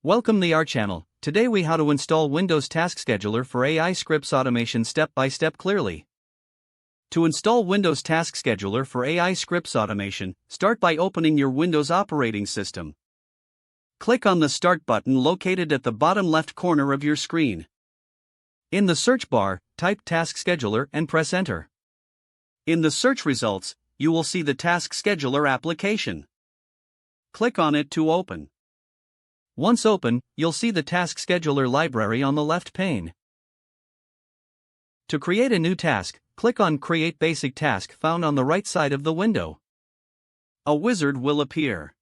Welcome to our channel. Today we how to install Windows Task Scheduler for AI Scripts Automation step by step clearly. To install Windows Task Scheduler for AI Scripts Automation, start by opening your Windows operating system. Click on the Start button located at the bottom left corner of your screen. In the search bar, type Task Scheduler and press Enter. In the search results, you will see the Task Scheduler application. Click on it to open. Once open, you'll see the Task Scheduler library on the left pane. To create a new task, click on Create Basic Task found on the right side of the window. A wizard will appear.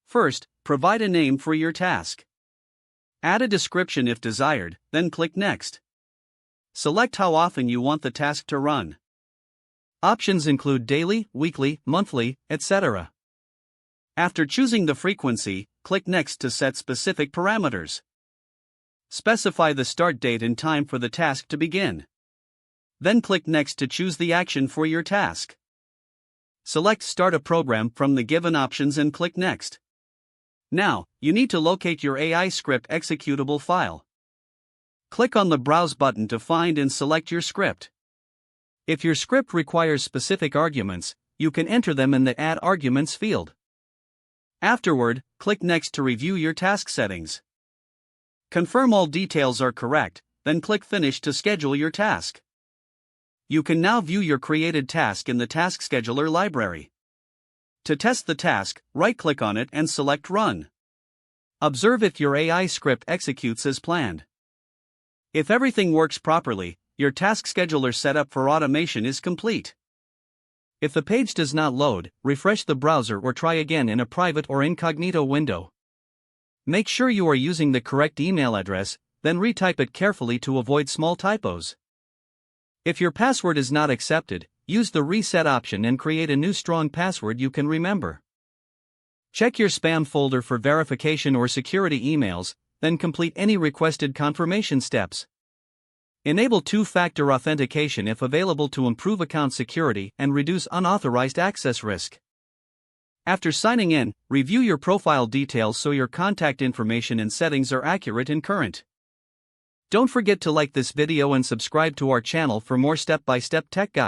First, provide a name for your task. Add a description if desired, then click Next. Select how often you want the task to run. Options include daily, weekly, monthly, etc. After choosing the frequency, click Next to set specific parameters. Specify the start date and time for the task to begin. Then click Next to choose the action for your task. Select Start a Program from the given options and click Next. Now, you need to locate your AI script executable file. Click on the Browse button to find and select your script. If your script requires specific arguments, you can enter them in the Add Arguments field. Afterward, click Next to review your task settings. Confirm all details are correct, then click Finish to schedule your task. You can now view your created task in the Task Scheduler library. To test the task, right-click on it and select Run. Observe if your AI script executes as planned. If everything works properly, your task scheduler setup for automation is complete. If the page does not load, refresh the browser or try again in a private or incognito window. Make sure you are using the correct email address, then retype it carefully to avoid small typos. If your password is not accepted, use the Reset option and create a new strong password you can remember. Check your spam folder for verification or security emails, then complete any requested confirmation steps. Enable two-factor authentication if available to improve account security and reduce unauthorized access risk. After signing in, review your profile details so your contact information and settings are accurate and current. Don't forget to like this video and subscribe to our channel for more step-by-step tech guides.